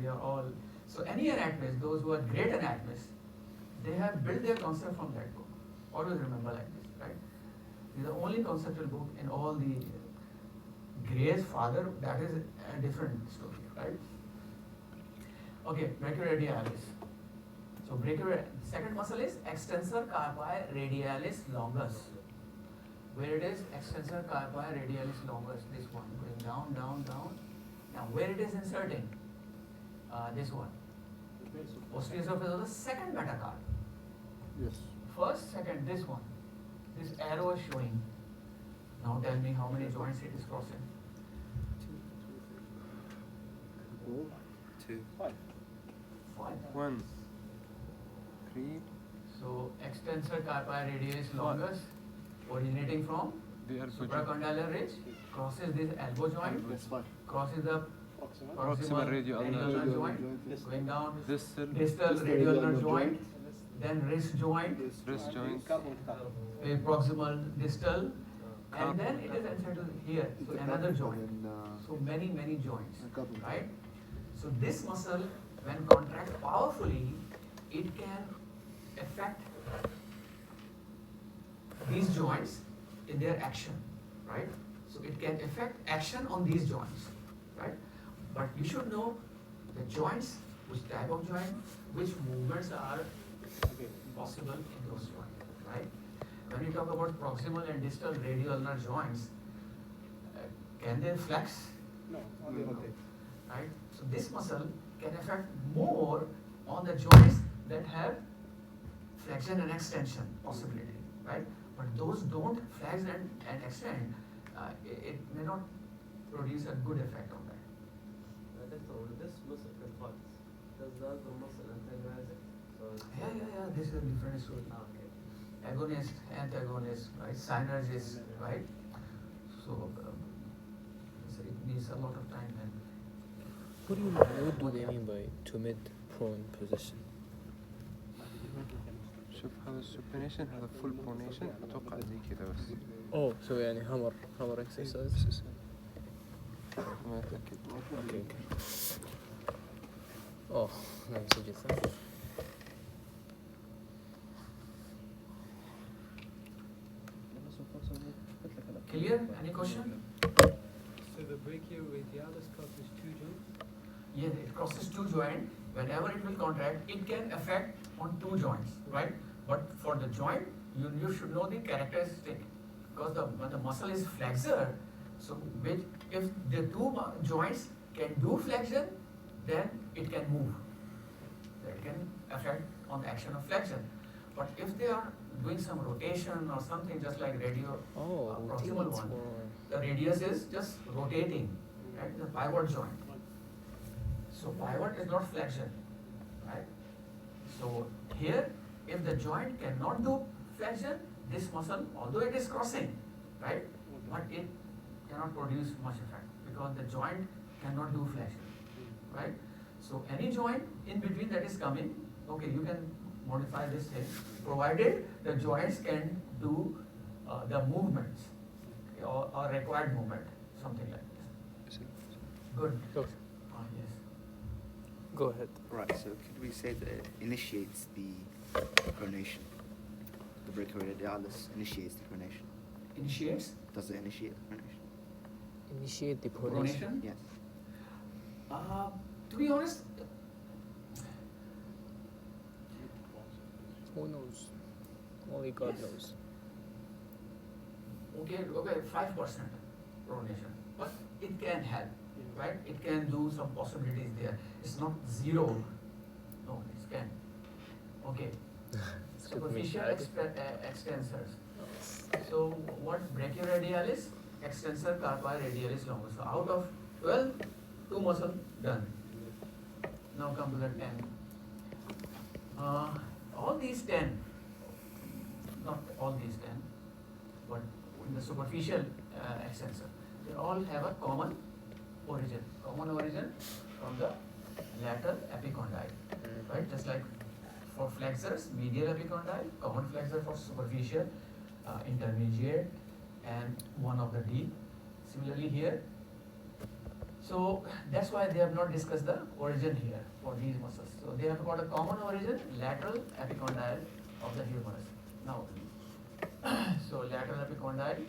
we are all, so any anatomists, those who are great anatomists, they have built their concept from that book. Always remember like this, right? This is the only conceptual book in all the Gray's father, that is a different story, right? Okay, brachioradialis. So second muscle is extensor carpi radialis longus. Where it is extensor carpi radialis longus, this one, going down, down, down. Now where it is inserting? This one. Posterior surface of the second metacarp. Yes. First, second, this one. This arrow is showing. Now tell me how many joints it is crossing. 2, 5. 5. 1, 3. So extensor carpi radialis longus, originating from The elbow joint. supracondylar ridge, crosses this elbow joint, Yes, 5. crosses the Proximal radioulnar joint, going down Distal distal radioulnar joint, then wrist joint, wrist joint. proximal distal, and then it is inserted here, so another joint. So many joints, right? So this muscle, when contract powerfully, it can affect these joints in their action, right? So it can affect action on these joints, right? But you should know the joints, which type of joint, which movements are possible in those joints, right? When you talk about proximal and distal radioulnar joints, can they flex? No, Right? So this muscle can affect more on the joints that have flexion and extension possibility, right? But those don't flex and extend, it may not produce a good effect on that. Doctor, when this muscle contracts, does the other muscle antagonize it? So Yeah, this is a different story. Okay. Agonist, antagonist, right? Synergist, right? So, so it needs a lot of time and What do they mean by to mid prone position? شوف هذا السوبينيشن هذا فول برونيشن اتوقع زي كذا بس Oh, so يعني hammer exercise. ما اتاكد. Okay. Oh, nice suggestion. clear? Any question? So the brachioradialis crosses two joints? Yes, it crosses two joints. Whenever it will contract, it can affect on two joints, right? But for the joint, you should know the characteristic, because when the muscle is flexor, so if the two joints can do flexion, then it can move. That can affect on the action of flexion. But if they are doing some rotation or something, just like proximal rotates one, more. the radius is just rotating, right? The pivot joint. So pivot is not flexion, right? So here, if the joint cannot do flexion, this muscle, although it is crossing, right? But it cannot produce much effect because the joint cannot do flexion, right? So any joint in between that is coming, okay, you can modify this thing, provided the joints can do the movements or required movement, something like this. Good. Go. Yes. Go ahead. Right, so could we say that it initiates the pronation? The brachioradialis initiates the pronation. Initiates Does it initiate the pronation? Initiate the pronation. pronation. Yes. To be honest, Who knows? Only God Yes. knows. okay, 5% pronation, but it can help, right? It can do some possibilities there. It's not zero. No, it can. Okay. Superficial extensors. So what brachioradialis, extensor carpi radialis longus. So out of 12, 2 muscle done. Now come to the 10. All these 10, not all these 10, but in the superficial extensor, they all have a common origin. Common origin from the lateral epicondyle, right? Just like for flexors, medial epicondyle, common flexor for superficial, intermediate, and one of the deep. Similarly here, So that's why they have not discussed the origin here for these muscles. So they have got a common origin, lateral epicondyle of the humerus. Now, so lateral epicondyle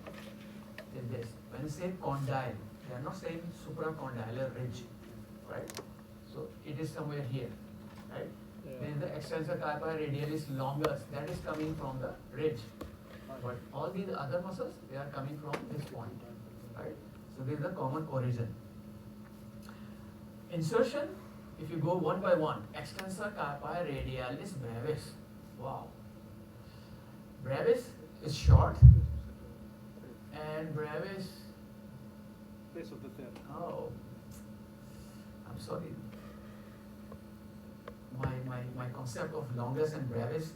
is this. When you say condyle, they are not saying supracondylar ridge, right? So it is somewhere here, right? Then the extensor carpi radialis longus, that is coming from the ridge. But all these other muscles, they are coming from this point, right? So this is the common origin. Insertion, if you go one by one, extensor carpi radialis brevis. Wow. Brevis is short, and brevis, Base of the third. oh, I'm sorry. My concept of longus and brevis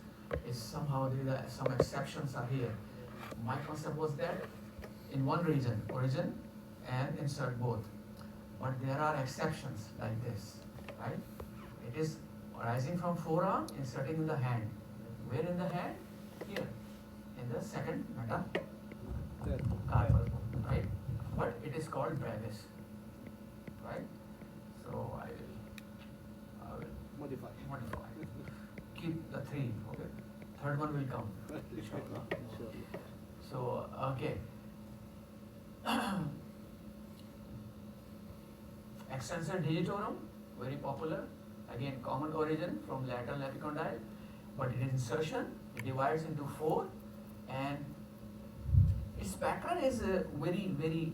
is somehow some exceptions are here. My concept was that in one region, origin and insert both. But there are exceptions like this, right? It is arising from forearm, inserting in the hand. Where in the hand? Here, in the second metacarpal, right? But it is called brevis, right? So I will Modify. modify. Keep the three, okay? Third one will come. Inshallah. So, okay. Extensor digitorum, very popular. Again, common origin from lateral epicondyle, but it is insertion. It divides into four, and its pattern is very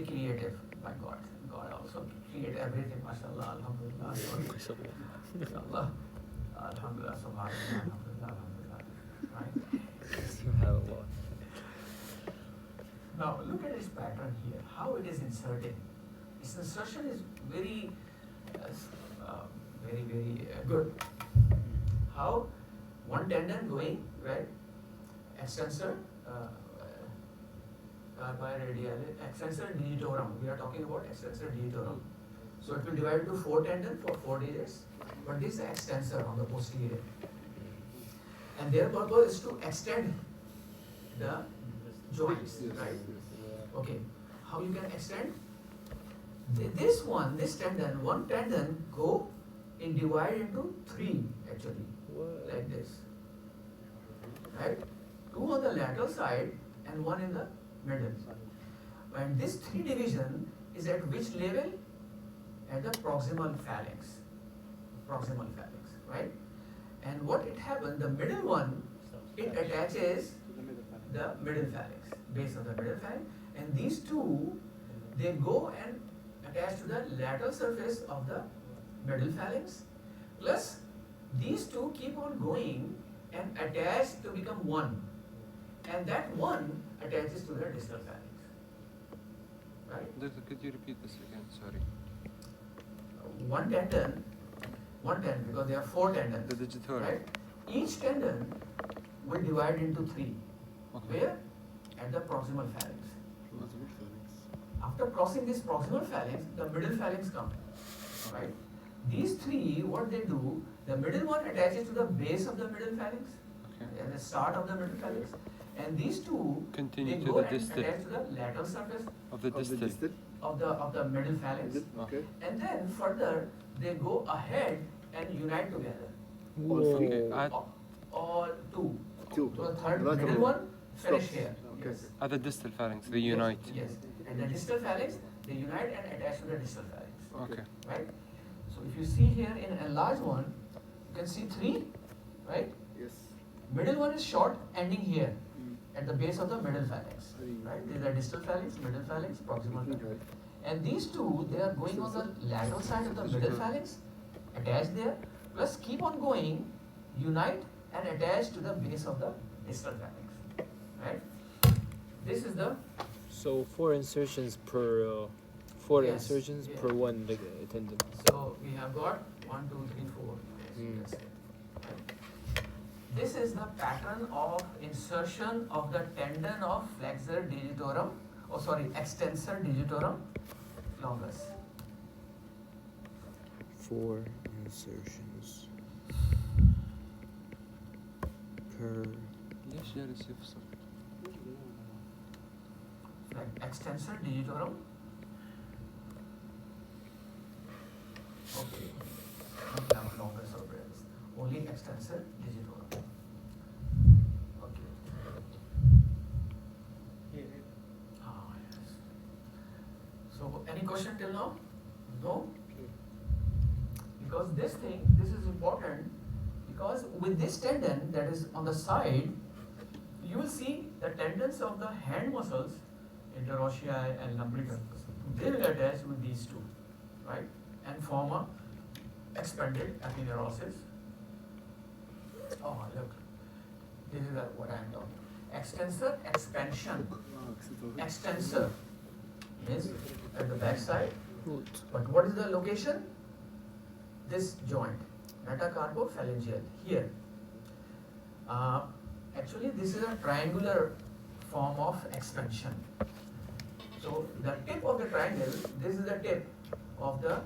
creative. By God, God also create everything. MashaAllah, Alhamdulillah, Alhamdulillah, Alhamdulillah, Subhanallah, Alhamdulillah, Alhamdulillah. Right? Subhanallah. Now look at its pattern here. How it is inserted. Its insertion is very good. How one tendon going right, extensor extensor digitorum. We are talking about extensor digitorum. So it will divide into four tendons for 4 digits, but this is the extensor on the posterior. And their purpose is to extend the joints, right? Okay. How you can extend? This tendon, one tendon go in divide into 3 actually, like this, right? 2 on the lateral side and 1 in the middle. And this 3 division is at which level? At the proximal phalanx, right? And what it happens, the middle one, it attaches the middle phalanx, base of the middle phalanx, and these 2, they go and attach to the lateral surface of the middle phalanx, plus these 2 keep on going and attach to become 1, and that 1 attaches to the distal phalanx, right? Doctor, could you repeat this again? Sorry. One tendon, because there are 4 tendons, The digitorum. right? Each tendon will divide into 3. Okay. Where? At the proximal phalanx. After crossing this proximal phalanx, the middle phalanx comes, right? These 3, what they do, the middle one attaches to the base of the middle phalanx, Okay. at the start of the middle phalanx, and these 2, Continue they to go the and distal attach to the lateral surface of the distal. of the middle phalanx, Okay. and then further they go ahead and unite together. Okay. All 2. Two. So the third Lateral. middle one finish Stops. here. Okay. Yes. At the distal phalanx, they unite. Yes. And the distal phalanx, they unite and attach to the distal phalanx. Okay. Right? So if you see here in a large one, you can see 3, right? Yes. Middle one is short, ending here at the base of the middle phalanx. Right? These are distal phalanx, middle phalanx, proximal phalanx. And these 2, they are going on the lateral side of the middle phalanx, attached there, plus keep on going, unite and attach to the base of the distal phalanx. Right? This is the So 4 insertions per 4 Yes, insertions yeah. per one tendon. So we have got 1, 2, 3, 4. Yes, you can say. Right. This is the pattern of insertion of the tendon of flexor digitorum, extensor digitorum longus. 4 insertions per. ليش جالس يفصل؟ like extensor digitorum. Okay, not longus or brevis, only extensor digitorum. Okay. Ah, yes. So, any question till now? No? Because this is important, because with this tendon that is on the side, you will see the tendons of the hand muscles, interossei and lumbricals, they will attach with these two, right? And form a expanded aponeurosis. Oh, look, this is what I am talking. Extensor expansion. Extensor means at the back side. But what is the location? This joint, metacarpophalangeal, here. Actually, this is a triangular form of expansion. So the tip of the triangle, this is the tip of the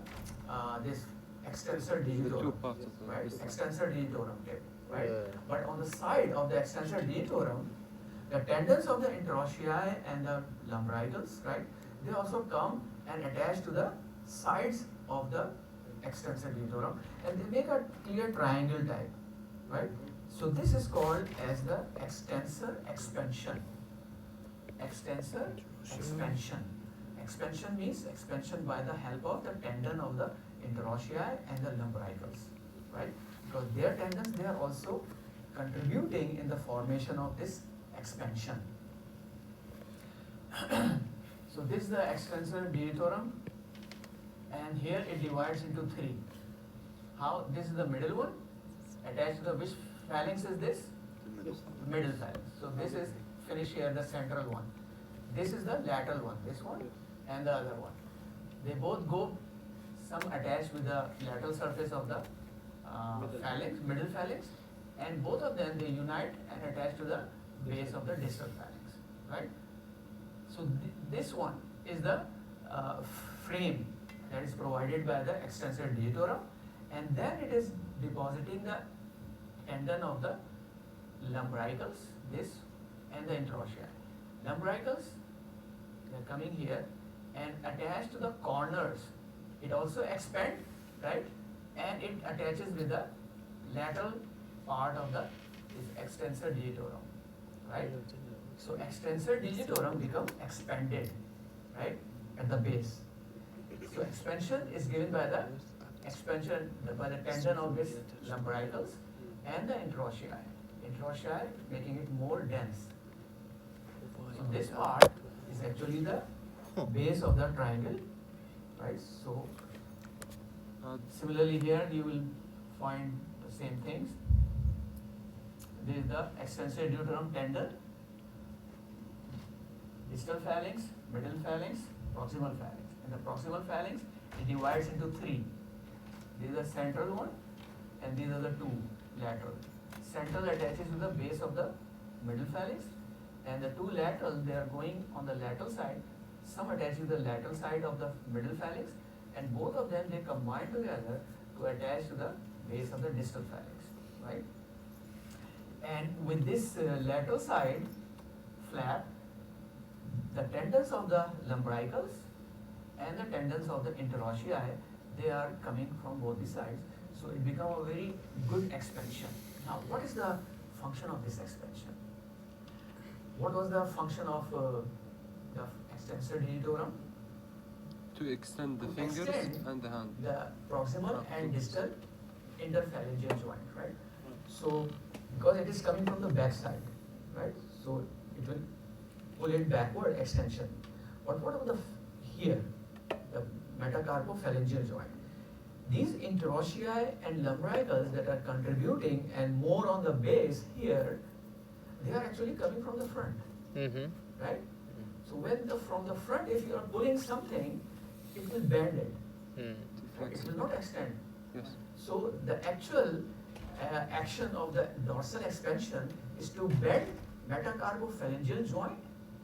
this extensor The two digitorum, parts of the right? wrist. Extensor digitorum tip, right? Yeah. But on the side of the extensor digitorum, the tendons of the interossei and the lumbricals, right? They also come and attach to the sides of the extensor digitorum, and they make a clear triangle type, right? So this is called as the extensor expansion. Extensor expansion. Expansion means expansion by the help of the tendon of the interossei and the lumbricals, right? Because their tendons, they are also contributing in the formation of this expansion. So this is the extensor digitorum, and here it divides into three. How? This is the middle one, attached to the which phalanx is this? Middle phalanx. So this is finished here, the central one. This is the lateral one, this one and the other one. They both go, some attached with the lateral surface of the phalanx, middle phalanx, and both of them they unite and attach to the base of the distal phalanx, right? So this one is the frame that is provided by the extensor digitorum, and then it is depositing the tendon of the lumbricals, this, and the interossei. Lumbricals, they are coming here and attached to the corners. It also expands, right? And it attaches with the lateral part of the extensor digitorum, right? So extensor digitorum become expanded, right, at the base. So expansion is given by the expansion by the tendon of this lumbricals and the interossei. Interossei making it more dense. So this part is actually the base of the triangle, right? So similarly here you will find the same things. This is the extensor digitorum tendon, distal phalanx, middle phalanx, proximal phalanx. In the proximal phalanx, it divides into three. This is the central one, and these are the two lateral. Central attaches to the base of the middle phalanx, and the two lateral, they are going on the lateral side. Some attach to the lateral side of the middle phalanx, and both of them they combine together to attach to the base of the distal phalanx, right? And with this lateral side flap, the tendons of the lumbricals and the tendons of the interossei, they are coming from both the sides. So it becomes a very good expansion. Now, what is the function of this expansion? What was the function of the extensor digitorum? To extend the To fingers extend and the hand. the proximal and distal interphalangeal joint, right? So, because it is coming from the back side, right? So it will pull it backward extension. But what about the here, the metacarpophalangeal joint? These interossei and lumbricals that are contributing and more on the base here, they are actually coming from the front, right? So when from the front, if you are pulling something, it will bend it. It will not extend. Yes. So the actual action of the dorsal expansion is to bend metacarpophalangeal joint,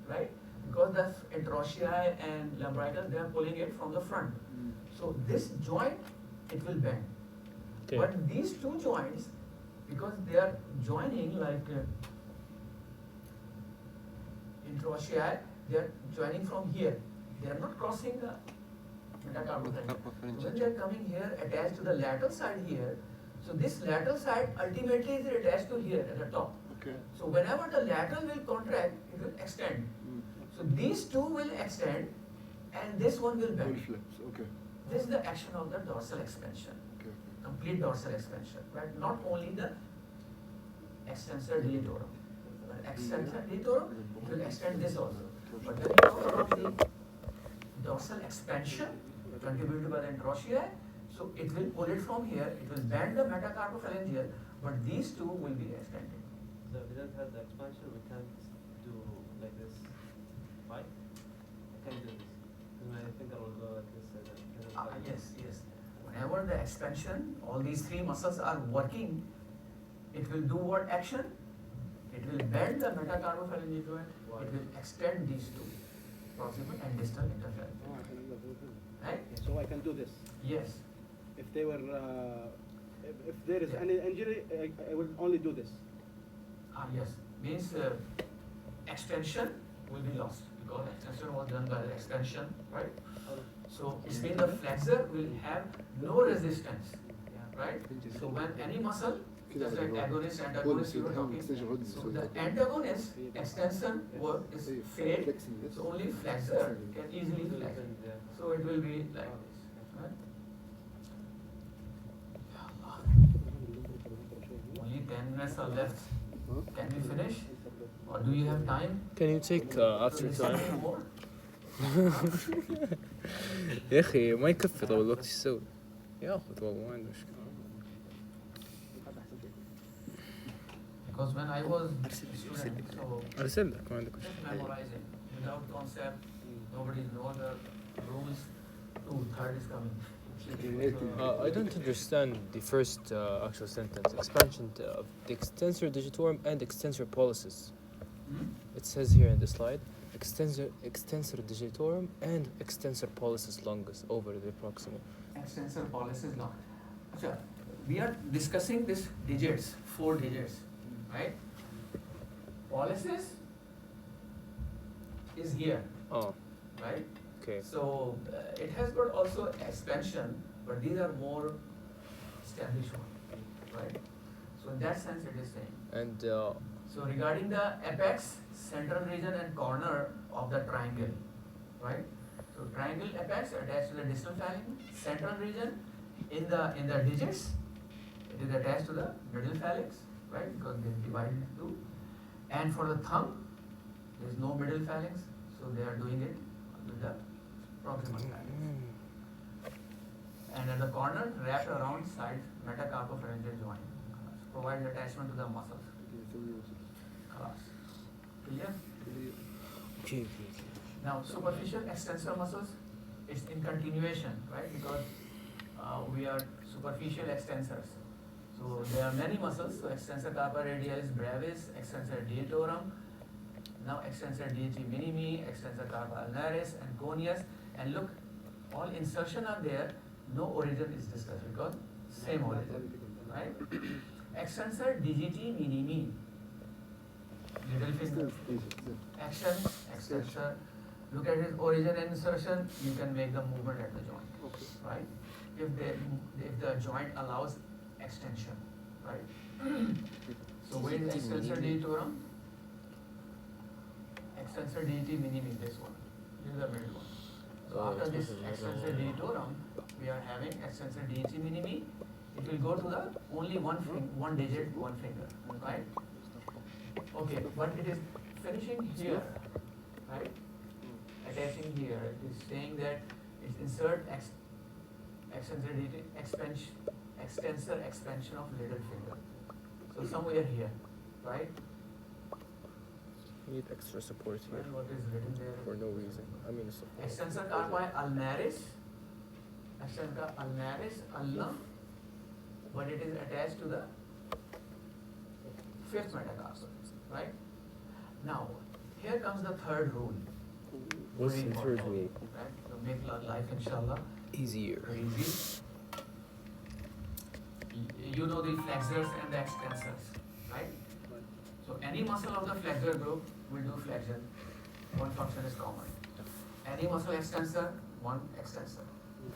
right? Because the interossei and lumbricals, they are pulling it from the front. So this joint, it will bend. Okay. But these two joints, because they are joining like interossei they are joining from here. They are not crossing the metacarpopharyngeal. So when they are coming here, attached to the lateral side here, so this lateral side ultimately is attached to here at the top. Okay. So whenever the lateral will contract, it will extend. So these two will extend, and this one will Will bend. flips. Okay. This is the action of the dorsal expansion, Okay. complete dorsal expansion, right? Not only the extensor digitorum. But extensor digitorum, it will extend this also. But when you talk about the dorsal expansion contributed by the interosseous, so it will pull it from here, it will bend the metacarpopharyngeal, but these two will be extended. So if we don't have the expansion, we can't do like this, right? I can't do this. Because my finger will go like this. Yes. Whenever the expansion, all these three muscles are working, it will do what action? It will bend the metacarpopharyngeal joint, it will extend these two, proximal and distal interphalangeal. Right? So I can do this. Yes. If they were, if there is any injury, I will only do this. Yes. Means extension will be lost because extension was done by the expansion, right? So it means the flexor will have no resistance, right? So when any muscle, just like agonist, antagonist, you were talking, so the antagonist extension work is failed, so only flexor can easily flex. So it will be like this, right? Only 10 minutes are left. Can we finish? Or do you have time? Can you take to after listen time? more? يا أخي ما يكفي طول الوقت، ايش يسوي؟ ياخذ والله ما عنده مشكلة. Because when I was a student, so أرسل لك ما عندك just مشكلة. memorizing without concept, nobody knows the rules. Third is coming. I don't understand the first actual sentence. Expansion of the extensor digitorum and extensor pollicis. It says here in the slide, extensor digitorum and extensor pollicis longus over the proximal. Extensor pollicis long. Achha, we are discussing this digits, 4 digits, right? Pollicis is here, Oh, right? okay. So it has got also expansion, but these are more established one, right? So in that sense, it is saying. And So regarding the apex, central region and corner of the triangle, right? So triangle apex attached to the distal phalanx, central region in the digits, it is attached to the middle phalanx, right? Because they divide into two. And for the thumb, there is no middle phalanx, so they are doing it with the proximal phalanx. And at the corner, wrapped around side metacarpopharyngeal joint, provides attachment to the muscles. Class. Clear? okay. Now, superficial extensor muscles is in continuation, right? Because we are superficial extensors. So there are many muscles. So extensor carpa radialis brevis, extensor digitorum, now extensor digiti minimi, extensor carpa ulnaris, and conius. And look, all insertion are there. No origin is discussed because same origin, right? Extensor digiti minimi, little finger. Action, extensor. Look at his origin and insertion. You can make the movement at the joint, right? If the joint allows extension, right? So where is extensor digitorum? Extensor digiti minimi, this one. This is the middle one. So after this extensor digitorum, we are having extensor digiti minimi. It will go to the only one digit, one finger, right? Okay, but it is finishing here, right? Attaching here. It is saying that it's insert extensor digiti extensor expansion of little finger. So somewhere here, right? Need extra support here And what is written there? for no reason. I mean, support. Extensor carpi ulnaris, extensor ulnaris ulna, but it is attached to the fifth metacarpal, right? Now, here comes the third rule. What's Very the third important, rule? right? To make life, inshallah, Easier. easy. You know the flexors and the extensors, right? So any muscle of the flexor group will do flexion, one function is common. Any muscle extensor, one extensor.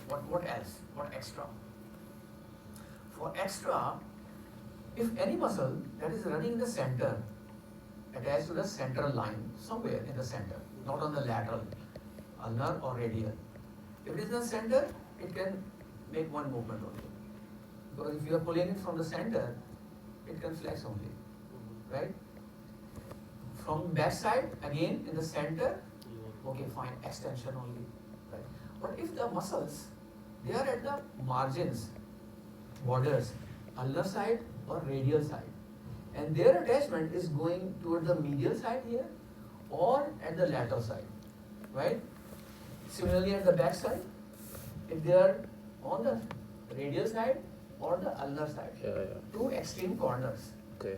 What else? What extra? For extra, if any muscle that is running in the center, attached to the central line, somewhere in the center, not on the lateral, ulnar or radial. If it is in the center, it can make one movement only. Because if you are pulling it from the center, it can flex only, right? From back side, again in the center, okay, fine, extension only, right? But if the muscles, they are at the margins, borders, ulnar side or radial side, and their attachment is going toward the medial side here or at the lateral side, right? Similarly at the back side, if they are on the radial side or the ulnar side, Yeah. two extreme corners. Okay.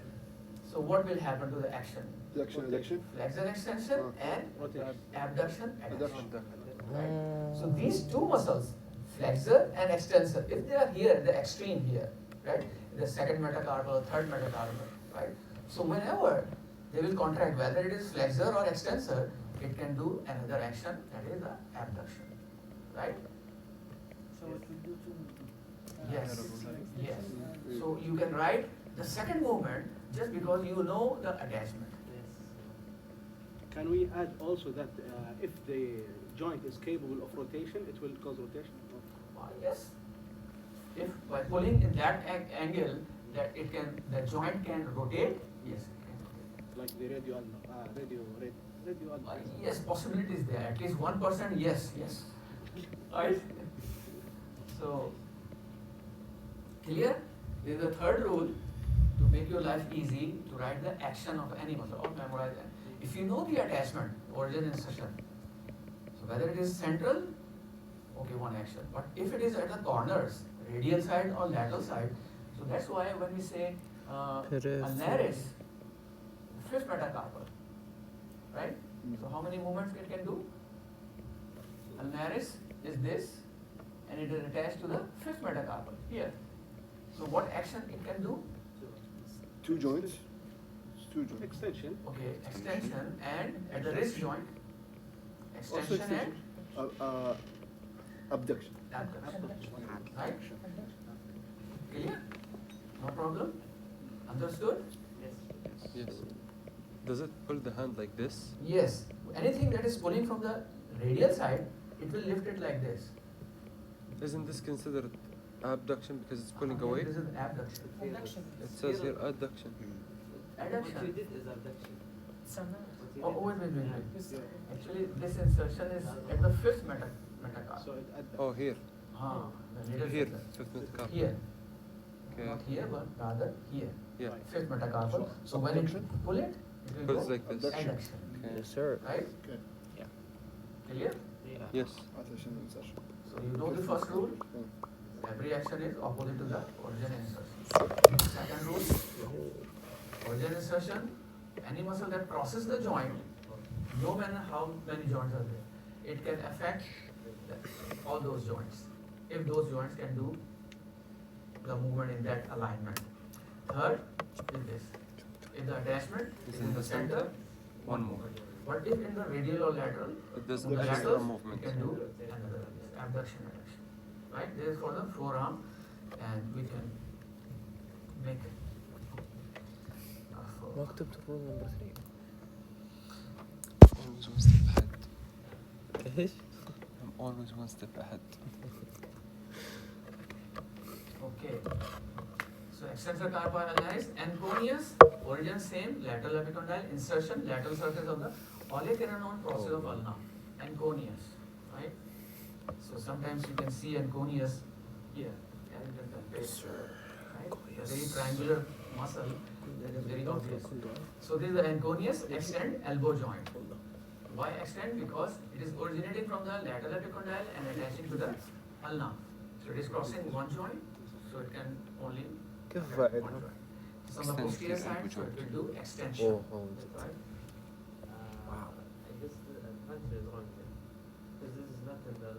So what will happen to the action? Flexion, adduction. Flexor extension and Rotation. abduction adduction. Adduction. Right? So these two muscles, flexor and extensor, if they are here, the extreme here, right? The second metacarpal, third metacarpal, right? So whenever they will contract, whether it is flexor or extensor, it can do another action, that is the abduction, right? So it will do two. Yes, yes. So you can write the second movement just because you know the attachment. Can we add also that if the joint is capable of rotation, it will cause rotation? Yes. If by pulling in that angle, that it can, the joint can rotate, yes, it can rotate. Like the radio, Yes, possibility is there. At least 1%, yes. Right? So, clear? This is the third rule to make your life easy to write the action of any muscle or memorize it. If you know the attachment, origin, insertion, so whether it is central, okay, one action. But if it is at the corners, radial side or lateral side, so that's why when we say ulnaris, fifth metacarpal, right? So how many movements it can do? Ulnaris is this, and it is attached to the fifth metacarpal here. So what action it can do? Two joints. Two joints. extension. Okay, extension and at the wrist joint, Also extension and abduction. abduction. Right? Clear? No problem? Understood? Yes. Does it pull the hand like this? Yes. Anything that is pulling from the radial side, it will lift it like this. Isn't this considered abduction because it's pulling Again, away? This is abduction. It says here adduction. What you Adduction. did is abduction. Oh, wait. Actually, this insertion is at the fifth metacarpal. So it add that. Oh, here. The middle Here, finger. fifth metacarpal. Here. Okay. Not here, but rather here. Yeah. Fifth metacarpal. So when it pull it will Pulls go like this. adduction. Okay. Yes, sir. Right? Okay. Clear? Yes. Attention and insertion. So you know the first rule. Every action is opposite to the origin insertion. Second rule, origin insertion. Any muscle that crosses the joint, no matter how many joints are there, it can affect all those joints. If those joints can do the movement in that alignment. Third is this. If the attachment is in the center, One more. but if in the radial or lateral, It does on the extra laterals, movement. you can do another abduction. Right? This is for the forearm, and we can make it. ما كتبت rule number 3. Always one step ahead. ايش؟ I'm always one step ahead. Okay. So extensor carpal ulnaris, anconius, origin same, lateral epicondyle, insertion, lateral surface of the olecranon process of ulna, anconius, right? So sometimes you can see anconius here, right? A very triangular muscle that is very obvious. So this is the anconius, extend elbow joint. Why extend? Because it is originating from the lateral epicondyle and attaching to the ulna. So it is crossing one joint, so it can only كيف affect بعد؟ one joint. So on the Extend posterior the side, elbow so it joint. will do extension. Oh, Right? I guess the answer is wrong here. Because this is not in the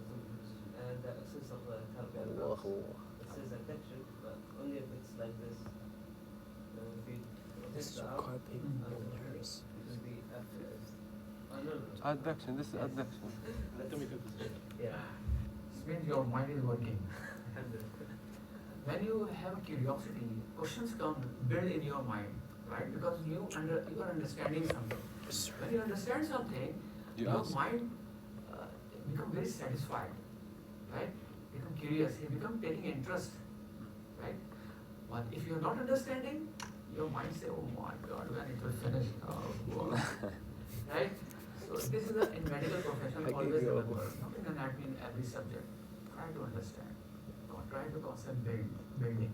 and the axis of the carpal. الله It says adduction, but only if it's like this. If you This is the your arm, carpal Mm. ulnaris. it will be after. Adduction, this is adduction. Anatomical position. Yeah. This means your mind is working. When you have a curiosity, questions come build in your mind, right? Because you are understanding something. When you understand something, You your ask. mind become very satisfied, right? Become curious, you become taking interest, right? But if you are not understanding, your mind say, oh my God, when it will finish, oh God, right? So this is in medical profession always remember, not in anatomy in every subject. Try to understand. Try to concept building.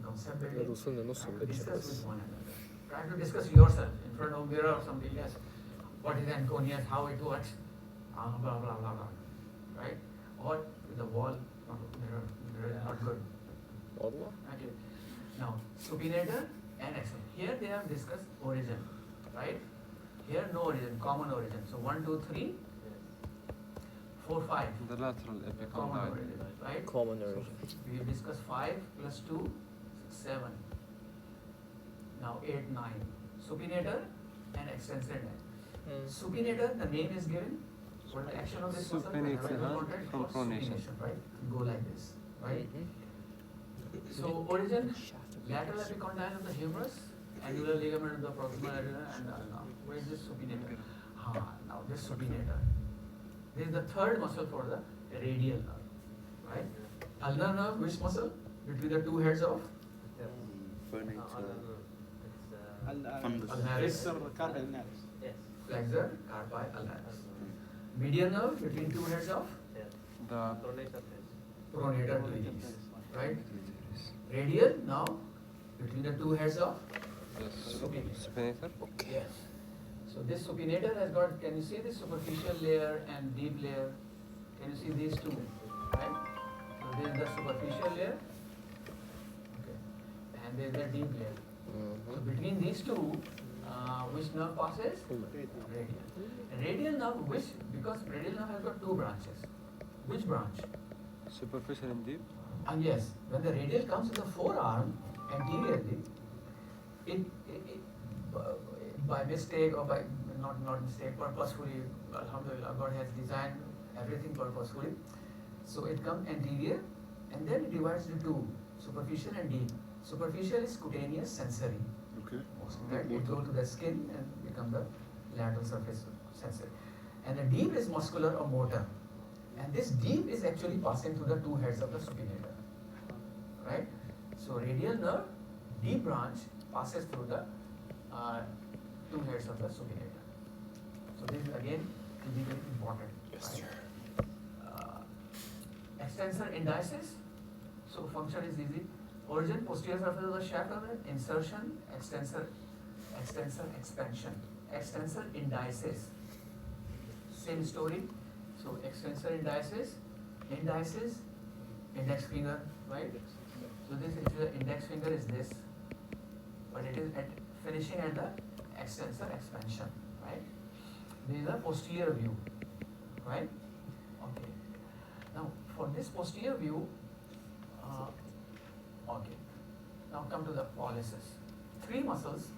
وصلنا نص Try to الليكشر discuss بس. with one another. Try to discuss yourself in front of mirror or something. Yes, what is anconius, how it works, blah blah blah blah, right? Or with the wall, mirror is not good. والله. Okay. Now supinator and extensor. Here they have discussed origin, right? Here no origin, common origin. So 1, 2, 3, 4, 5. The lateral Common epicondyle. origin, right? Common So origin. we have discussed 5 plus 2, 7. Now 8, 9. Supinator and extensor neck. Supinator, the name is given for the action of this muscle. Supinates whenever the it is hand contracted, from called pronation. supination, right? Go like this, right? So origin, lateral epicondyle of the humerus, annular ligament of the proximal area, and ulna. Where is this supinator? Now this supinator. This is the third muscle for the radial nerve, right? Ulnar nerve, which muscle? Between the two heads of Fundus. ulnaris, Flexor carpal ulnaris. Yes. flexor, carpi, ulnaris. Medial nerve between two heads of The Pronator test. pronator teres, right? Radial now between the two heads of supinator. yes. So this supinator has got, can you see this superficial layer and deep layer? Can you see these two, right? So this is the superficial layer, okay, and this is the deep layer. So between these two, which nerve passes? Radial. Radial nerve, which, because radial nerve has got two branches. Which branch? Superficial and deep. And yes, when the radial comes to the forearm anteriorly, it by mistake or by not mistake, purposefully, alhamdulillah, God has designed everything purposefully. So it comes anterior and then it divides into two, superficial and deep. Superficial is cutaneous sensory. Okay. Right? It goes to the skin and become the lateral surface sensory. And the deep is muscular or motor. And this deep is actually passing through the two heads of the supinator. Right? So radial nerve, deep branch passes through the two heads of the supinator. So this is again will be very important. Yes, right? sir. Extensor indices. So function is easy. Origin, posterior surface of the shaft of the insertion, extensor expansion. Extensor indices. Same story. So extensor indices, index finger, right? So this actually index finger is this, but it is at finishing at the extensor expansion, right? This is the posterior view, right? Okay. Now for this posterior view, okay. Now come to the pollicis. Three muscles.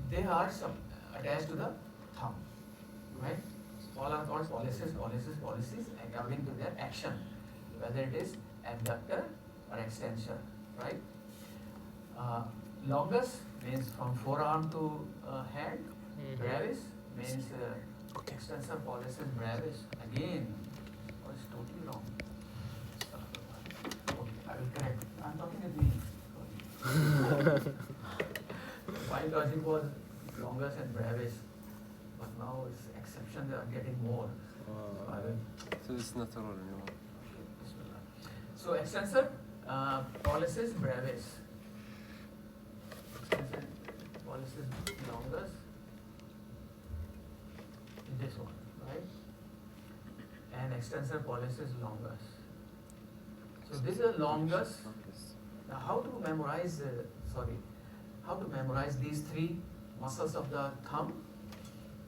They are attached to the thumb, right? All are called pollicis according to their action, whether it is abductor or extensor, right? Longus means from forearm to hand. Brevis means extensor pollicis brevis. Again, oh, it's totally wrong. Okay, I will correct. I'm talking with me. My logic was longus and brevis, but now it's exception. They are getting more. So I will. So it's not a rule anymore. So extensor pollicis brevis. Extensor pollicis longus. This one, right? And extensor pollicis longus. So this is the longus. Now how to memorize? How to memorize these three muscles of the thumb?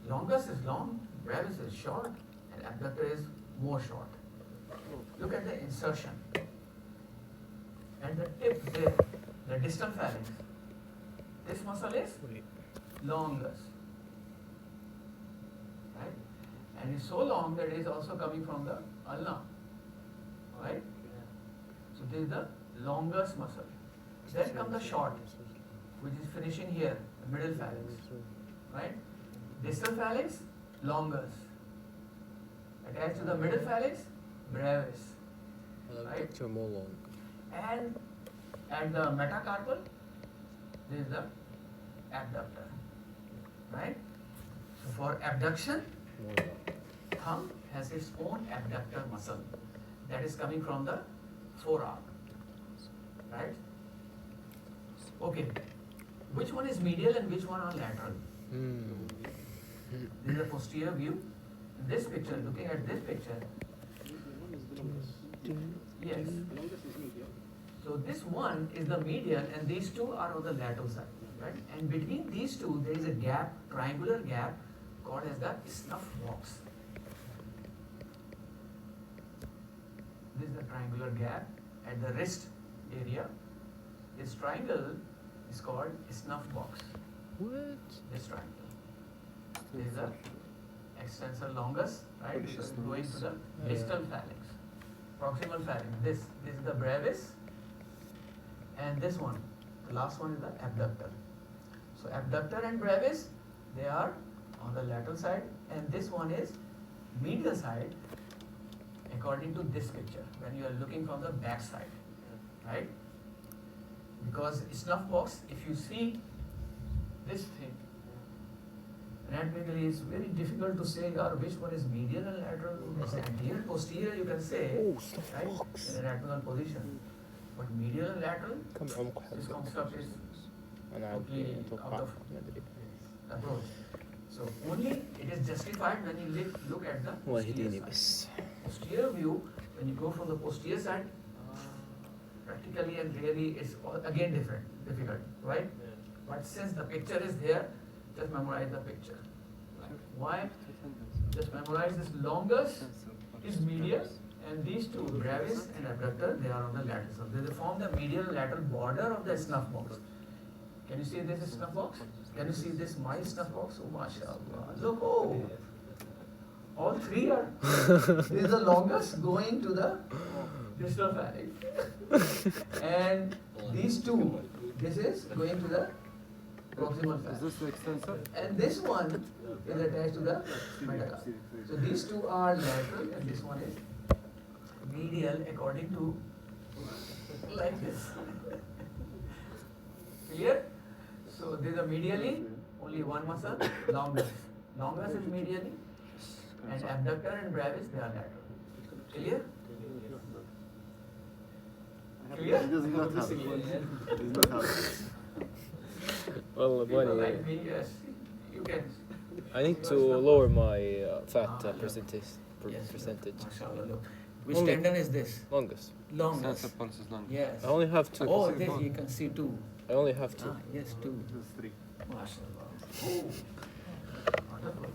Longus is long, brevis is short, and abductor is more short. Look at the insertion. And the tip there, the distal phalanx. This muscle is longus. Right? And it's so long that it is also coming from the ulna. Right? So this is the longus muscle. Then come the short, which is finishing here, the middle phalanx. Right? Distal phalanx, longus. Attached to the middle phalanx, brevis. Right? Picture more long. And at the metacarpal, this is the abductor. Right? So for abduction, More long. thumb has its own abductor muscle that is coming from the forearm. Right? Okay. Which one is medial and which one are lateral? This is the posterior view. In this picture, looking at this picture, One is the longest. yes. The longest is medial. So this one is the medial and these two are on the lateral side, right? And between these two, there is a gap, triangular gap, called as the snuff box. This is the triangular gap at the wrist area. This triangle is called snuff box. What? This triangle. This is the extensor longus, right? Because it's going to the distal phalanx, proximal phalanx. This is the brevis, and this one, the last one is the abductor. So abductor and brevis, they are on the lateral side, and this one is medial side, according to this picture, when you are looking from the back side, right? Because snuff box, if you see this thing, anatomically it's very difficult to say which one is medial and lateral, anterior, posterior you can say, right, in anatomical position. But medial and lateral, كم عمق this حقه؟ concept is أنا totally عندي out أتوقع of ما أدري. approach. So only it is justified when you look at the الله posterior يهديني side. بس. Posterior view, when you go from the posterior side, practically and really it's again difficult, right? But since the picture is there, just memorize the picture. Right? Why? Just memorize this longus is medial and these two, brevis and abductor, they are on the lateral. So they form the medial lateral border of the snuff box. Can you see this is snuff box? Can you see this my snuff box? Oh, mashallah. Look, oh. All three are. This is the longest going to the distal phalanx. And these two, this is going to the proximal Is phalanx. this the extensor? And this one is attached to the metacarpal. So these two are lateral and this one is medial according to like this. Clear? So this is a medially, only one muscle, longus. Longus is medially and abductor and brevis they are lateral. Clear? Clear? He does not have it. He does not have it. والله People ماني. like me, yes, you can. I need to lower my fat percentage. Yes, Percentage. Mashallah, look. Which Only- tendon is this? Longest. Longus. Extensor pulse is long. Yes. I only have two. Oh, this you can see two. I only have two. Ah, yes, two. This is 3. Mashallah. Oh, wonderful.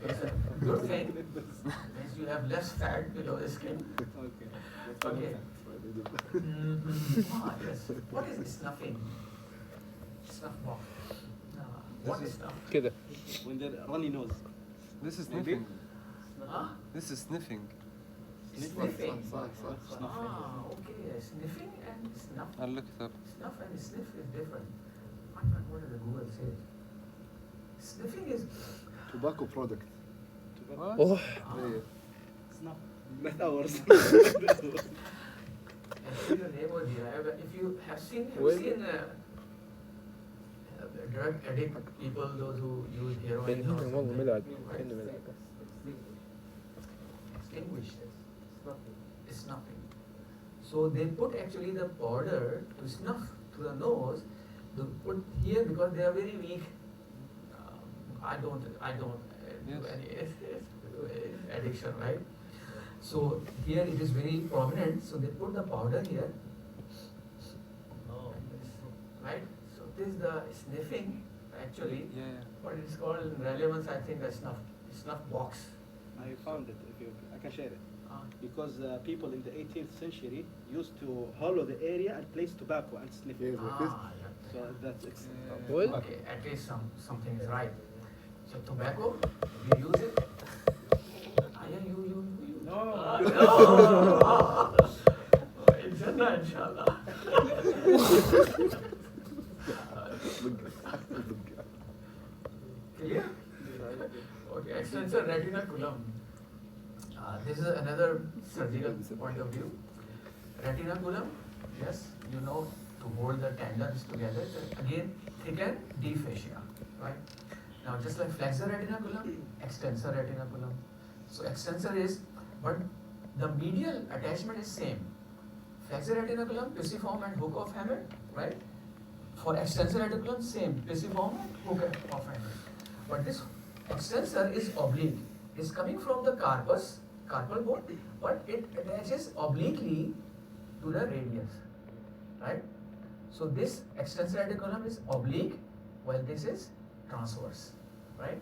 It's a good thing. Means you have less fat below the skin. Okay. Ah, yes. What is snuffing? Snuff box. What is snuff? كذا. When they're runny nose. This is Maybe. sniffing. Huh? This is sniffing. Sniffing. Snuffing. Ah, okay. Sniffing and snuff. I'll look it up. Snuff and sniff is different. What does the Google say? Sniffing is. Tobacco product. What? Oh. Yeah. Snuff. Not ours. Actually, the name was derived. If you have seen, drug addict people, those who use heroin بين or هنا والله something, ملعب. right? هنا ملعب. Extinguished. Snuffing. So they put actually the powder to snuff through the nose. They put here because they are very weak. I don't do Yes. any addiction, right? So here it is very prominent. So they put the powder here, Oh. right? So this is the sniffing actually. Yeah, What it is called in relevance, I think, a snuff box. I found it. If you, I can share it. Ah. Because people in the 18th century used to hollow the area and place tobacco and sniff it. Yes, like this. Ah, yeah. So that's Well, Okay, at least something is right. So tobacco, you use it. Yeah, you. No. In Jannah, inshallah. Clear? Okay, extensor retinaculum. This is another surgical point of view. Retinaculum, yes, you know, to hold the tendons together. Again, thick and deep fascia, right? Now, just like flexor retinaculum, extensor retinaculum. So, extensor is, but the medial attachment is same. Flexor retinaculum, pisiform and hook of Hammett, right? For extensor retinaculum, same, pisiform and hook of Hammett. But this extensor is oblique. It's coming from the carpal bone, but it attaches obliquely to the radius, right? So this extensor retinaculum is oblique, while this is transverse, right?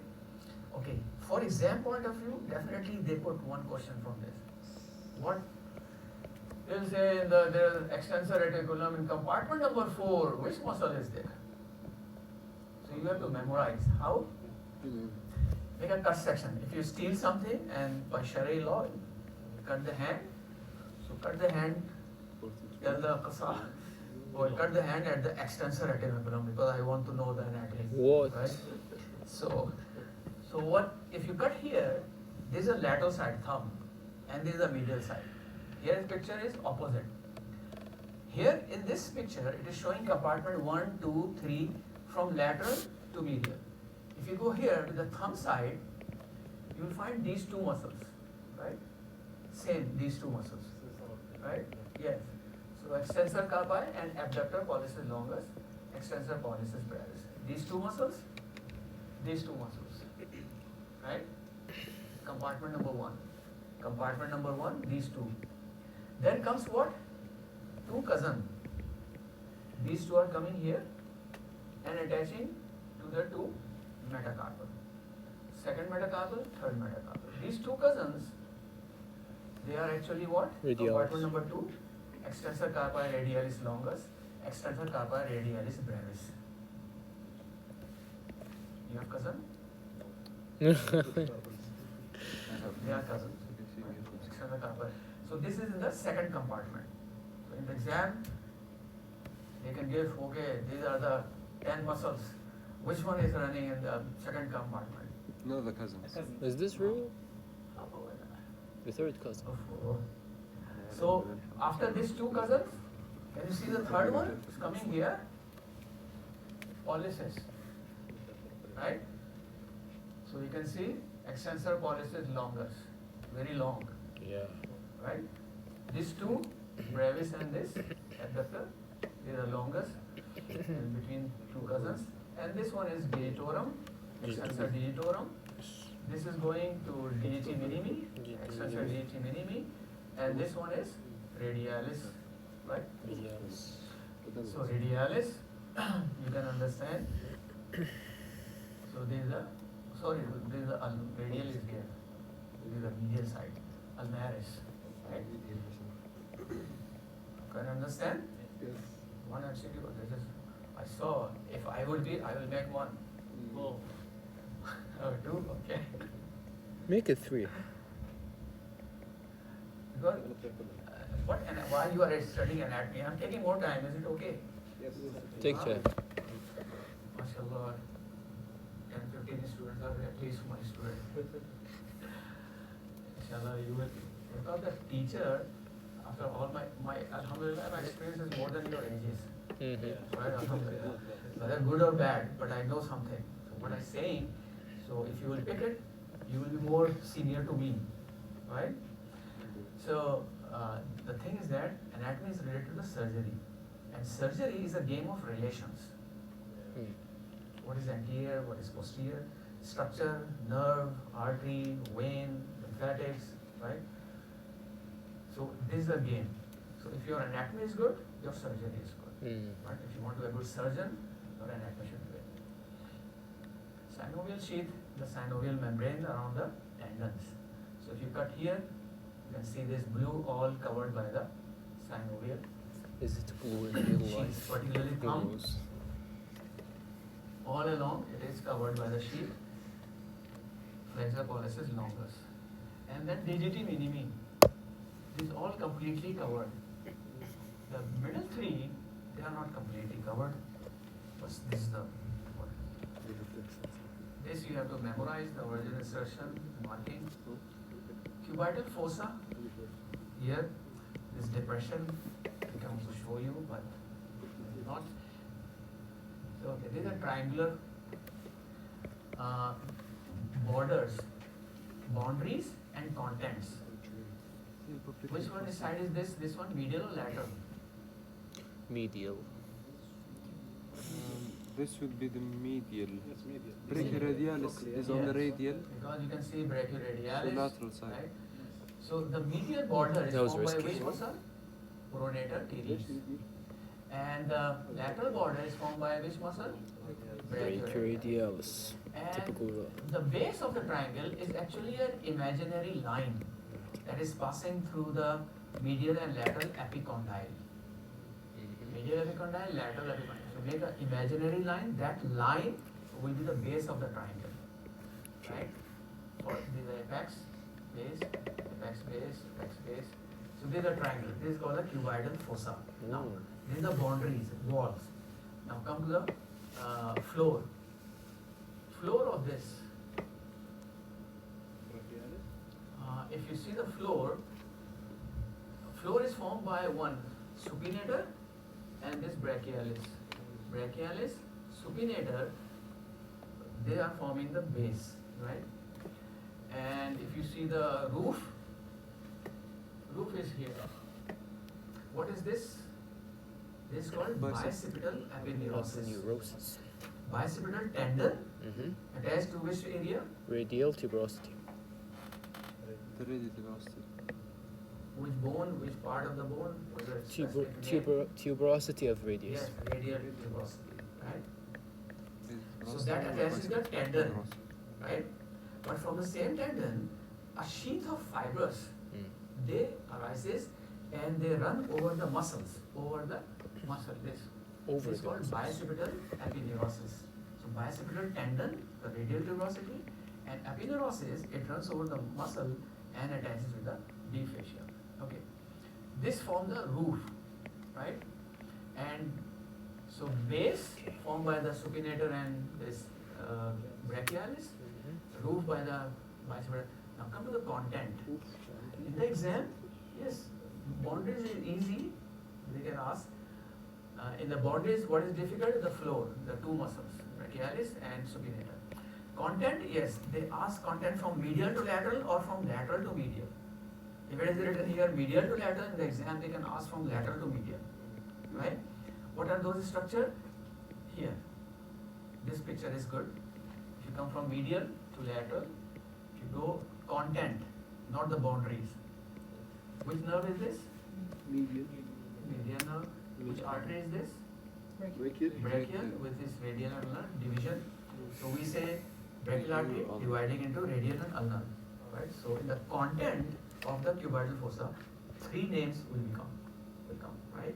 Okay, for exam point of view, definitely they put one question from this. What? They'll say there is extensor retinaculum in compartment number 4, which muscle is there? So you have to memorize. How? Make a cut section. If you steal something and by Sharia law, cut the hand, so cut the hand, tell the qasa, or cut the hand at the extensor retinaculum because I want to know the anatomy. What? Right? So what, if you cut here, this is a lateral side thumb and this is the medial side. Here picture is opposite. Here in this picture, it is showing compartment 1, 2, 3 from lateral to medial. If you go here to the thumb side, you will find these two muscles, right? Same, these two muscles, right? Yes. So extensor carpi and abductor pollicis longus, extensor pollicis brevis. These two muscles, right? Compartment number 1. Compartment number 1, these two. Then comes what? Two cousin. These two are coming here and attaching to the two metacarpal. Second metacarpal, third metacarpal. These two cousins, they are actually what? Radialis. Compartment number 2, extensor carpi radialis longus, extensor carpi radialis brevis. You have cousin? They are cousins. Extensor carpi. So this is in the second compartment. So in the exam, they can give, okay, these are the 10 muscles. Which one is running in the second compartment? No, the cousins. Is this real? The third cousin. So after these two cousins, can you see the third one is coming here? Pollicis, right? So you can see extensor pollicis longus, very long, Yeah. right? These two, brevis and this abductor, they are longest in between two cousins. And this one is digitorum, extensor digitorum. This is going to digiti minimi, extensor digiti minimi, and this one is radialis, right? Yes. So radialis, you can understand. So there is a, radial is there. This is the medial side, ulnaris, right? Can you understand? Yes. One actually, this is, I saw, if I would be, I will make one. Oh. Oh, 2, okay. Make it 3. Because, what, and while you are studying anatomy, I'm taking more time, is it okay? Yes. Take time. MashaAllah, 10, 15 students are at least my student. Inshallah, you will, because the teacher, after all my alhamdulillah, my experience is more than your ages. Mm-hmm. Right, alhamdulillah. Whether good or bad, but I know something. So what I'm saying, so if you will pick it, you will be more senior to me, right? So the thing is that anatomy is related to the surgery, and surgery is a game of relations. Mm. What is anterior, what is posterior, structure, nerve, artery, vein, lymphatics, right? So this is a game. So if your anatomy is good, your surgery is good. Mm. Right? If you want to be a good surgeon, your anatomy should be good. Synovial sheath, the synovial membrane around the tendons. So if you cut here, you can see this blue all covered by the synovial Is it blue in real sheath, life? particularly Who thumb. knows? all along it is covered by the sheath, flexor pollicis longus. And then digiti minimi, this is all completely covered. The middle three, they are not completely covered, but this is the one. This you have to memorize, the origin, insertion, marking. Cubital fossa, here, this depression, we can also show you, but not. So okay, these are triangular borders, boundaries and contents. Which one side is this? This one medial or lateral? Medial. This would be the medial. Yes, medial. Brachyradialis is on the Yes. radial, Because you can see the brachyradialis, lateral side. right? So the medial border is That was formed by risky. which muscle? Pronator teres. And the lateral border is formed by which muscle? Brachyradialis. And Typical. the base of the triangle is actually an imaginary line that is passing through the medial and lateral epicondyle. Medial epicondyle, lateral epicondyle. So make an imaginary line. That line will be the base of the triangle, right? For these are apex, base, apex, base, apex, base. So these are triangle. This is called a cuboidal fossa. Now, these are boundaries, walls. Now come to the floor. Floor of this. If you see the floor is formed by one supinator and this brachialis. Brachialis, supinator, they are forming the base, right? And if you see the roof is here. What is this? This is called bicipital aponeurosis. Aponeurosis. Bicipital tendon attached to which area? Radial tuberosity. The radial tuberosity. Which bone, which part of the bone? Was it specific name? Tuberosity of radius. Yes, radial tuberosity, right? So Tuberosity that and attaches the bicipital tendon, tuberosity. right? But from the same tendon, a sheath of fibers, they arises and they run over the muscles, over the muscle, this. Over It's the called muscles. bicipital aponeurosis. So bicipital tendon, the radial tuberosity, and aponeurosis, it runs over the muscle and attaches with the deep fascia. Okay. This forms the roof, right? And so base formed by the supinator and this brachialis, roof by the bicipital. Now come to the content. In the exam, yes, boundaries is easy, they can ask. In the boundaries, what is difficult? The floor, the two muscles, brachialis and supinator. Content, yes, they ask content from medial to lateral or from lateral to medial. If it is written here medial to lateral, in the exam they can ask from lateral to medial, right? What are those structures? Here, this picture is good. If you come from medial to lateral, if you go content, not the boundaries. Which nerve is this? Medial. Medial nerve. Which artery is this? Brachial. Brachial with this radial and ulnar division. So we say brachial artery dividing into radial and ulnar, right? So in the content of the cuboidal fossa, three names will come, right?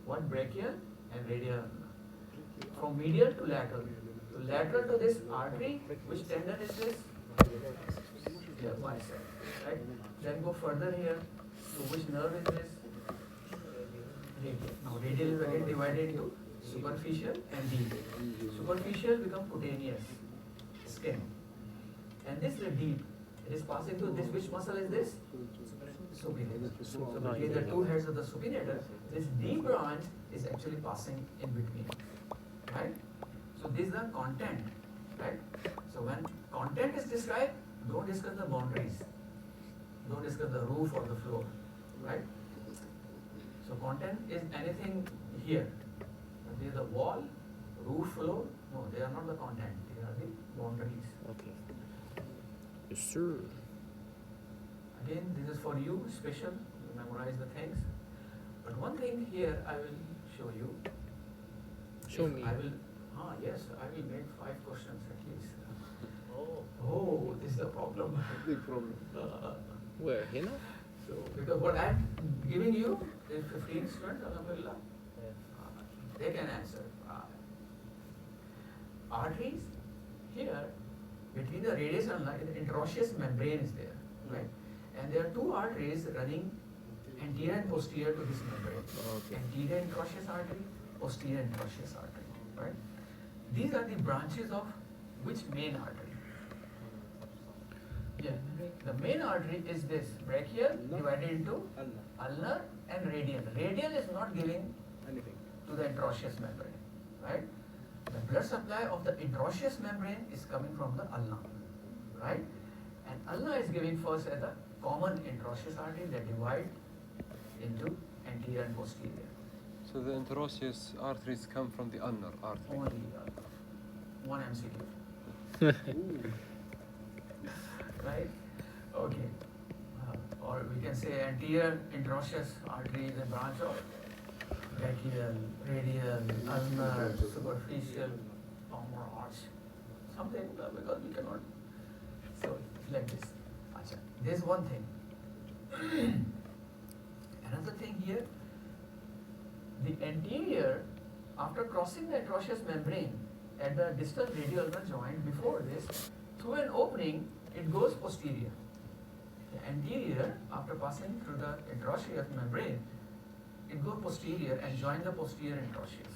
One brachial and radial and ulnar. From medial to lateral. So lateral to this artery, which tendon is this? Yeah, bicep, right? Then go further here. So which nerve is this? Radial. Now radial is again divided into superficial and deep. Superficial become cutaneous, skin. And this is deep. It is passing through this. Which muscle is this? Supinator. So between the two heads of the supinator, this deep branch is actually passing in between. Right? So this is the content. Right? So when content is described, don't discuss the boundaries. Don't discuss the roof or the floor. Right? So content is anything here. They are the wall, roof, floor. No, they are not the content. They are the boundaries. Okay. Yes, sir. Again, this is for you, special. You memorize the things. But one thing here I will show you. Show If me. I will. Yes, I will make 5 questions at least. Oh, this is the problem. Big problem. Where? Here? So, because what I'm giving you is 15 students, alhamdulillah, they can answer. arteries here between the radius and ulnar, the interosseous membrane is there, right? And there are two arteries running anterior and posterior to this membrane. Okay. Anterior interosseous artery, posterior interosseous artery, right? These are the branches of which main artery? Yeah, the main artery is this brachial divided into ulnar and radial. Radial is not giving Anything. to the interosseous membrane, right? The blood supply of the interosseous membrane is coming from the ulna, right? And ulna is giving first as a common interosseous artery that divide into anterior and posterior. So the interosseous arteries come from the ulnar artery. Only one MCQ. Right? Okay. Or we can say anterior interosseous artery is a branch of brachial, radial, ulnar, superficial, palmar arch. Something because we cannot. So like this. Acha. There's one thing. Another thing here. The anterior, after crossing the interosseous membrane at the distal radial joint before this, through an opening, it goes posterior. The anterior, after passing through the interosseous membrane, it goes posterior and join the posterior interosseous.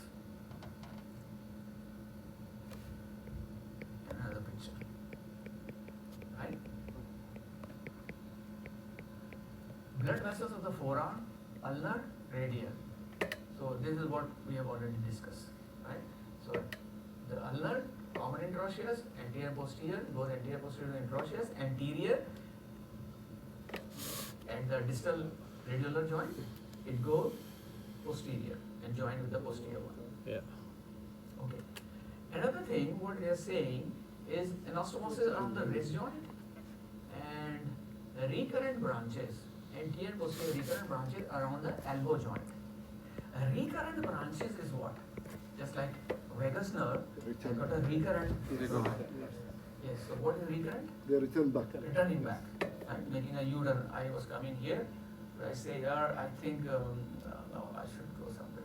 Another picture. Right? Blood vessels of the forearm, ulnar, radial. So this is what we have already discussed. Right? So the ulnar, common interosseous, anterior posterior, goes anterior posterior to interosseous, anterior at the distal radiolar joint, it goes posterior and join with the posterior one. Yeah. Okay. Another thing what they are saying is anastomosis around the wrist joint and the recurrent branches, anterior and posterior recurrent branches around the elbow joint. Recurrent branches is what? Just like vagus nerve, they got a recurrent. Yes, so what is recurrent? They return back. Returning back, right? Making a U-turn. I was coming here, but I say, yeah, I think, no, I should go somewhere.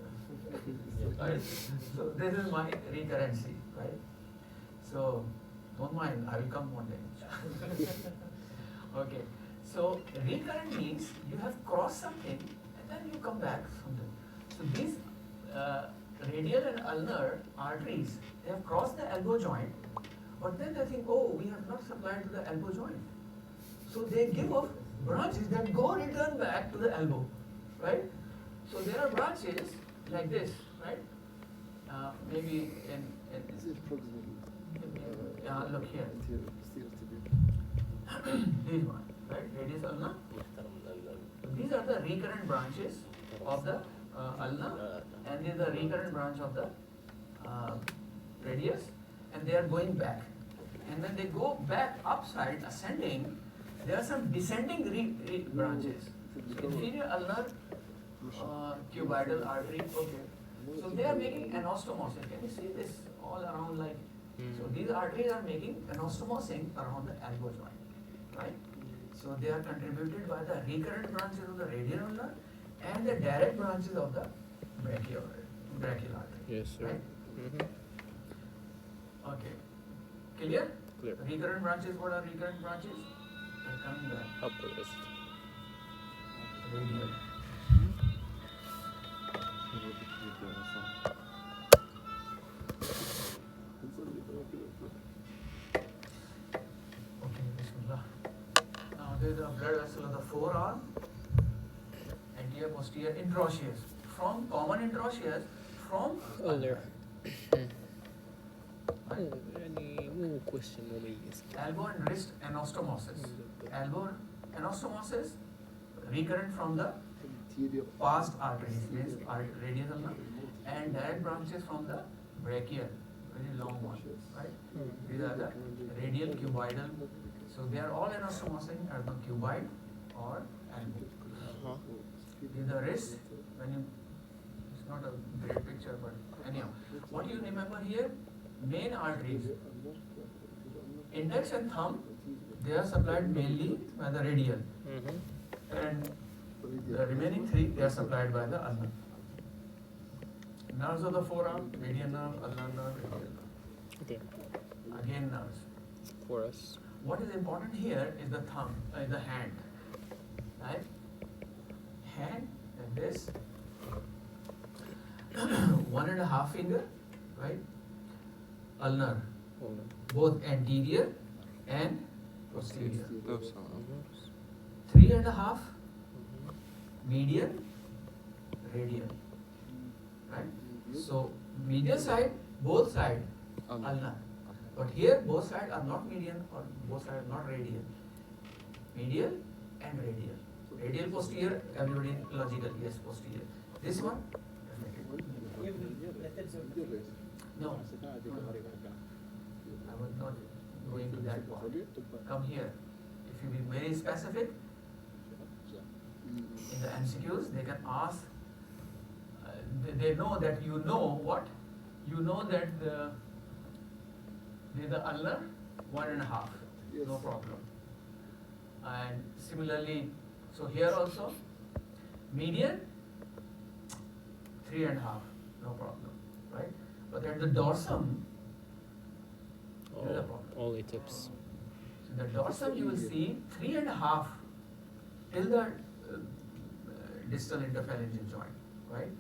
Right? So this is my recurrency, right? So don't mind, I will come one day. Okay, so recurrent means you have crossed something and then you come back something. So these radial and ulnar arteries, they have crossed the elbow joint, but then they think, oh, we have not supplied to the elbow joint. So they give off branches that go return back to the elbow, right? So there are branches like this, right? Maybe This is proximal. look here. Anterior, posterior tibia. These one, right? Radius ulna. These are the recurrent branches of the ulna, and this is the recurrent branch of the radius, and they are going back. And when they go back upside, ascending, there are some descending branches. So inferior ulnar cuboidal artery. Okay. So they are making anastomosis. Can you see this all around like? So these arteries are making anastomosing around the elbow joint, right? So they are contributed by the recurrent branches of the radial ulnar and the direct branches of the brachial artery. Yes, sir. Right? Mm-hmm. Okay. Clear? Clear. Recurrent branches, what are recurrent branches? They're coming back. Upper wrist. Radial. Okay, Bismillah. Now there is a blood vessel of the forearm, anterior, posterior, interosseous. From common interosseous, from Ulnar. Right? يعني مو question مميز. Elbow and wrist anastomosis. Elbow anastomosis recurrent from the Anterior. past arteries, means radial ulnar, and direct branches from the brachial, very long one, right? These are the radial cuboidal. So they are all anastomosing at the cuboid or elbow. In the wrist, when you, it's not a great picture, but anyhow, what you remember here, main arteries, index and thumb, they are supplied mainly by the radial, and the remaining three, they are supplied by the ulnar. Nerves of the forearm, median nerve, ulnar nerve, radial nerve. Okay. Again nerves. For us. What is important here is the thumb, the hand, right? Hand like this, 1.5 finger, right? Ulnar, both anterior and posterior. Dorsal. 3.5 medial, radial, right? So medial side, both side, ulnar. But here both sides are not median or both sides are not radial. Medial and radial. Radial posterior, everybody logical, yes, posterior. This one? No. I was not going to that part. Come here. If you be very specific, in the MCQs, they can ask, they know that you know what? You know that the ulnar, 1.5, Yes. no problem. And similarly, so here also, median, 3.5, no problem, right? But at the dorsum, there is a problem. Only tips. In the dorsum, you will see 3.5 till the distal interphalangeal joint, right?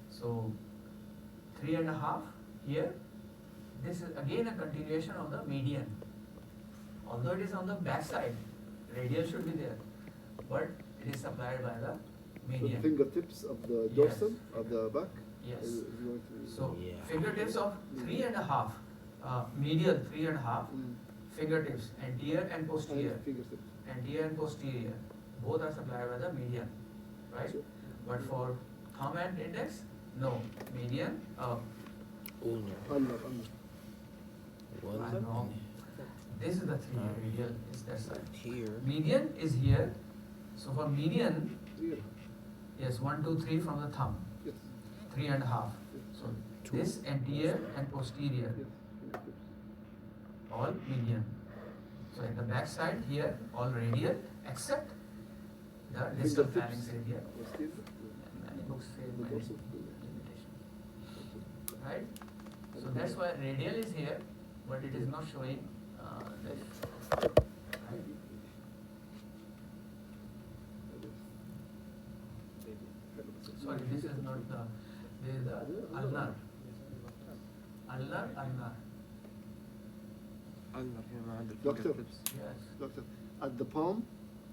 So 3.5 here. This is again a continuation of the median. Although it is on the back side, radial should be there, but it is supplied by the So the median. fingertips of the Yes. dorsum of the back. Yes. is going to be- So fingertips of 3.5, medial 3.5, fingertips anterior and posterior, And fingertips. anterior and posterior, both are supplied by the median, right? But for thumb and index, no, median, Ulnar. Ulnar. I know. This is the 3 radial, is that side. Here. Median is here, so for median, Here. yes, 1, 2, 3 from the thumb, Yes. 3.5. So this anterior and posterior, Yes. Fingertips. all median. So at the back side here, all radial, except the distal Fingertips. phalanx area. Posterior. And many books say The many dorsal. limitation. Right? So that's why radial is here, but it is not showing this. Right? Sorry, this is not the, this is the ulnar. Ulnar, ulnar. Ulnar here مع عند Doctor. fingertips. Yes. Doctor, at the palm,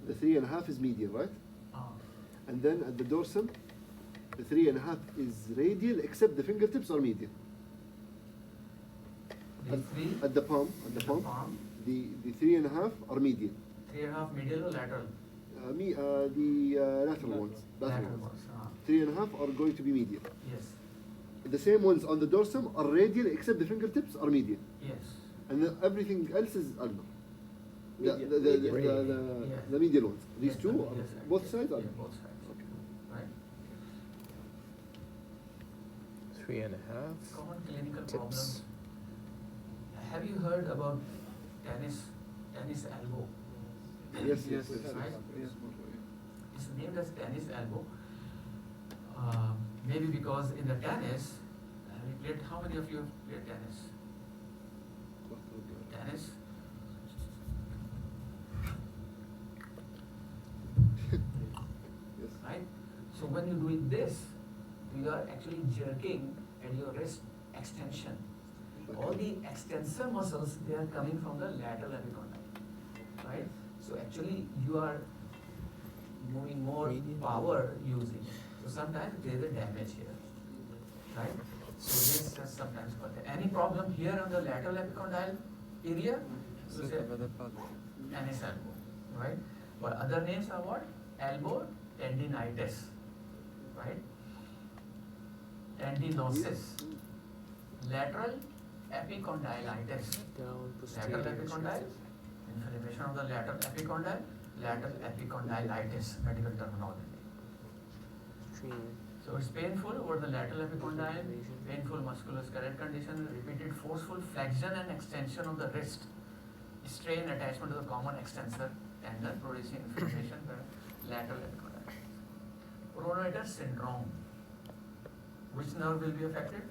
the 3.5 is medial, right? Ah. And then at the dorsum, the 3.5 is radial, except the fingertips are medial. These three, At the palm, palm, the 3.5 are medial. 3.5 medial or lateral? The lateral ones. Lateral ones. Ah. 3.5 are going to be medial. Yes. The same ones on the dorsum are radial, except the fingertips are medial. Yes. And then everything else is ulnar. Medial. Yes. The medial ones. These Yes, two, the are medial side. both sides are Yeah, both sides. Okay. Right. 3.5. Common clinical Tips. problems. Have you heard about tennis elbow? Yes, yes, yes. Right? Yes. It's named as tennis elbow. Maybe because in the tennis, have you played, how many of you have played tennis? Tennis? Yes. Right? So when you're doing this, you are actually jerking at your wrist extension. All the extensor muscles, they are coming from the lateral epicondyle, right? So actually you are moving more power using. So sometimes there is a damage here, right? So this is sometimes called. Any problem here on the lateral epicondyle area? So say ستة بدل بعض. tennis elbow, right? But other names are what? Elbow tendinitis, right? Tendinosis, lateral epicondylitis, Down, lateral posterior. epicondyle, inflammation of the lateral epicondyle, lateral epicondylitis, medical terminology. Extreme. So it's painful over the lateral epicondyle, painful musculoskeletal condition, repeated forceful flexion and extension of the wrist, strain attachment to the common extensor tendon, producing inflammation for lateral epicondyle. Pronator syndrome. Which nerve will be affected?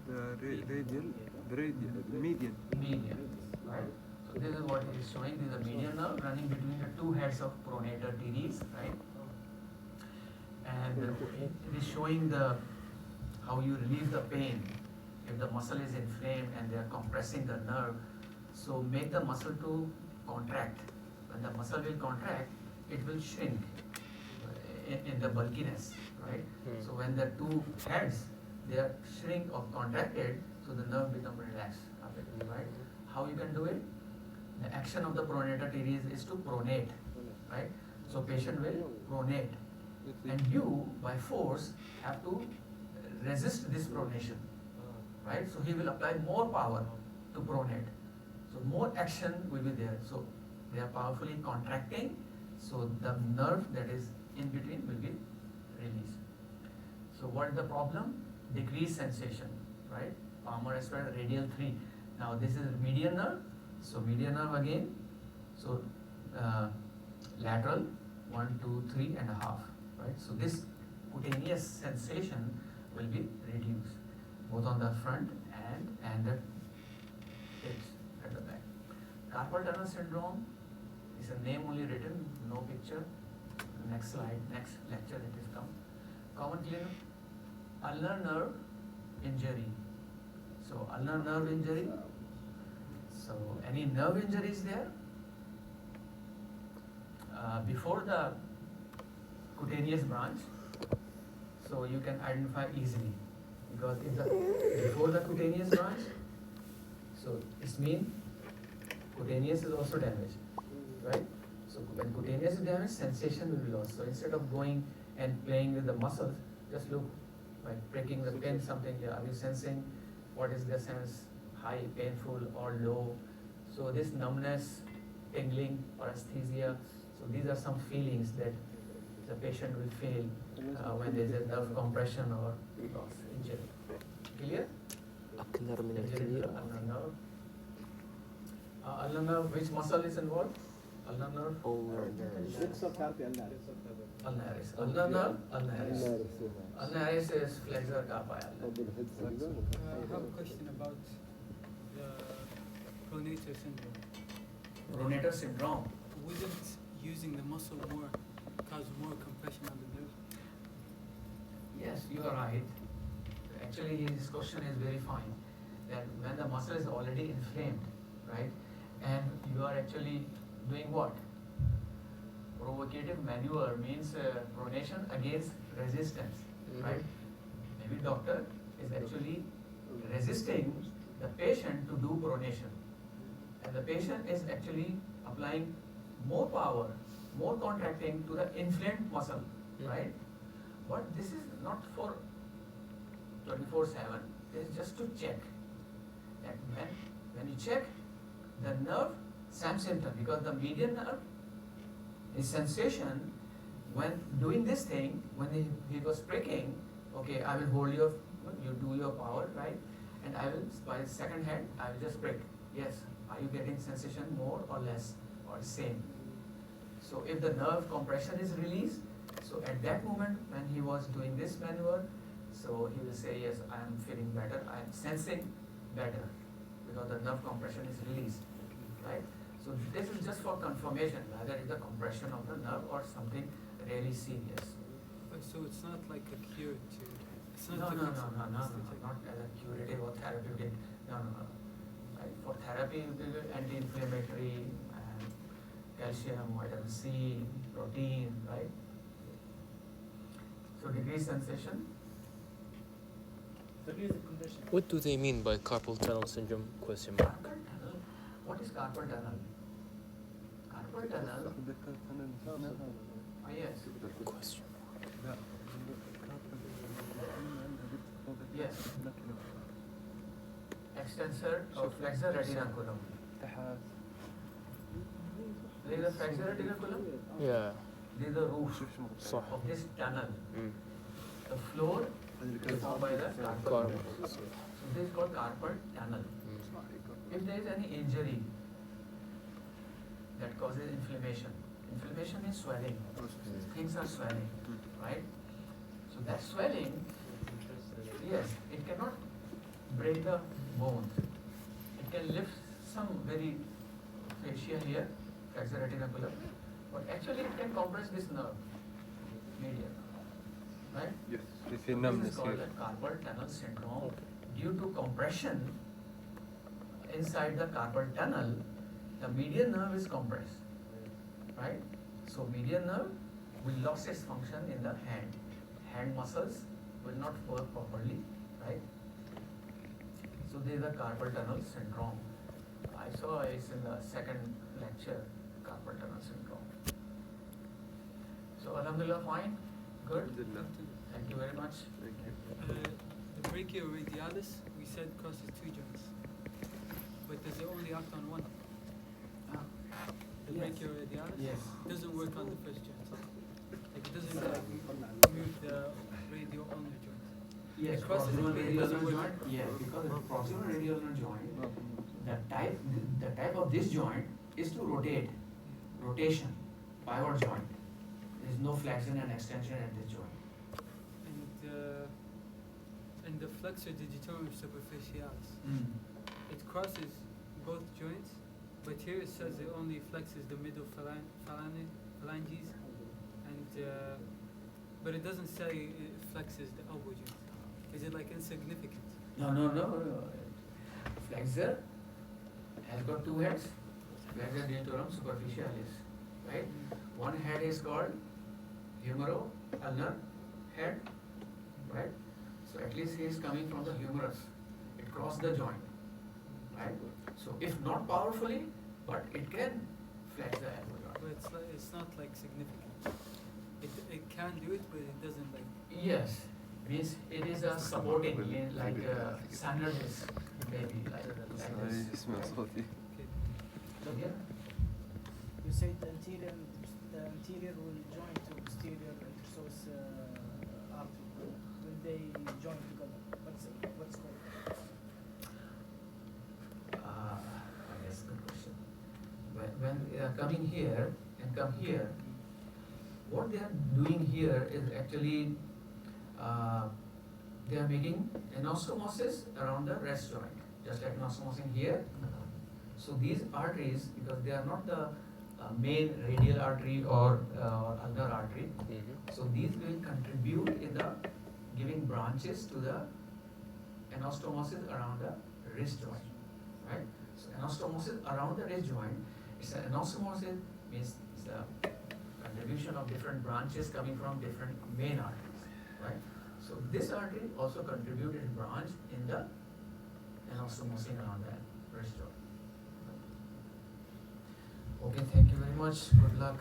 The radial. median. Median, right? So this is what it is showing. This is a median nerve running between the two heads of pronator teres, right? And it is showing the how you relieve the pain if the muscle is inflamed and they are compressing the nerve. So make the muscle to contract. When the muscle will contract, it will shrink in the bulkiness, right? So when the two heads they are shrink or contracted, so the nerve become relaxed, right? How you can do it? The action of the pronator teres is to pronate, right? So patient will pronate, and you by force have to resist this pronation, right? So he will apply more power to pronate. So more action will be there. So they are powerfully contracting. So the nerve that is in between will be released. So what is the problem? Decreased sensation, right? Palmar aspirate radial 3. Now this is median nerve. So median nerve again. So lateral 1, 2, 3.5, right? So this cutaneous sensation will be reduced both on the front and the tips at the back. Carpal tunnel syndrome is a name only written, no picture. Next slide, next lecture it is come. Common clinical ulnar nerve injury. So ulnar nerve injury. So any nerve injuries there? Before the cutaneous branch, so you can identify easily, because if the before the cutaneous branch, so it means cutaneous is also damaged, right? So when cutaneous is damaged, sensation will be lost. So instead of going and playing with the muscles, just look by pricking the pin something. Are you sensing what is the sense? High, painful, or low? So this numbness, tingling, or aesthesia. So these are some feelings that the patient will feel when there is a nerve compression or loss, injury. Clear? أكثر من Injury to الكبير. the ulnar nerve. Ulnar nerve, which muscle is involved? Ulnar nerve? Subcarpi ulnaris. Ulnaris. Ulnar nerve? Ulnaris. Ulnaris is flexor carpi ulnar. I have a question about the pronator syndrome. Pronator syndrome. Wouldn't using the muscle more cause more compression on the nerve? Yes, you are right. Actually, his question is very fine. That when the muscle is already inflamed, right, and you are actually doing what? Provocative maneuver means pronation against resistance, right? Maybe doctor is actually resisting the patient to do pronation, and the patient is actually applying more power, more contracting to the inflamed muscle, right? But this is not for 24/7. It is just to check that when you check the nerve, same symptom, because the median nerve, his sensation when doing this thing, when he was pricking, okay, I will hold you do your power, right? And I will, by the second hand, I will just prick. Yes, are you getting sensation more or less or same? So if the nerve compression is released, so at that moment when he was doing this maneuver, so he will say, yes, I am feeling better, I am sensing better, because the nerve compression is released, right? So this is just for confirmation, whether it's the compression of the nerve or something really serious. So it's not like a cure to. It's No, not no, different no, from no, no, no, anesthetic. not as a curative or therapeutic, no, no, no. Right? For therapy, it will be anti-inflammatory and calcium, vitamin C, protein, right? So decreased sensation. What do they mean by carpal tunnel syndrome? Question mark. Carpal tunnel. What is carpal tunnel? Carpal tunnel. Yes. Question. Yes. Extensor or flexor retinaculum. There is a flexor retinaculum. Yeah. This is the roof صح. of this tunnel. The floor is formed by the carpal. Carpal. So this is called carpal tunnel. If there is any injury that causes inflammation, inflammation is swelling. Things are swelling, right? So that swelling, yes, it cannot break the bone, it can lift some very fascia here, flexor retinaculum, but actually it can compress this nerve, median, right? Yes. If So you this numbness is called here. a carpal tunnel syndrome. Due to compression inside the carpal tunnel, the median nerve is compressed, right? So median nerve will lose its function in the hand. Hand muscles will not work properly, right? So this is the carpal tunnel syndrome. I saw it's in the second lecture, carpal tunnel syndrome. So Alhamdulillah, fine, good. Alhamdulillah. Thank you very much. Thank you. The brachioradialis, we said crosses two joints. But does it only act on one? The Yes. brachioradialis Yes. doesn't work on the first joint. Like it doesn't like, move the radial ulnar joint. Yes, It crosses proximal it, but it radial doesn't ulnar work. joint. Yes, because the proximal radial ulnar joint, the type of this joint is to rotate, rotation, pivot joint. There is no flexion and extension at this joint. And the flexor digitorum superficialis, it crosses both joints, but here it says it only flexes the middle phalanges, and but it doesn't say it flexes the elbow joint. Is it like insignificant? No. Flexor has got two heads. Flexor digitorum superficialis, right? One head is called humero-ulnar head, right? So at least he is coming from the humerus. It crossed the joint, right? So if not powerfully, but it can flex the elbow joint. But it's not like significant. It can do it, but it doesn't like. Yes, means it is a supporting, like standard is maybe like this. Okay. So here, You said the anterior will join to posterior intersos artery. Will they join together? What's called? that's a good question. When they are coming here and come here, what they are doing here is actually they are making anastomosis around the rest joint, just like anastomosing here. So these arteries, because they are not the main radial artery or ulnar artery, so these will contribute in the giving branches to the anastomosis around the wrist joint, right? So anastomosis around the wrist joint, it's an anastomosis means it's a contribution of different branches coming from different main arteries, right? So this artery also contributed branch in the anastomosing around the wrist joint. Okay, thank you very much. Good luck.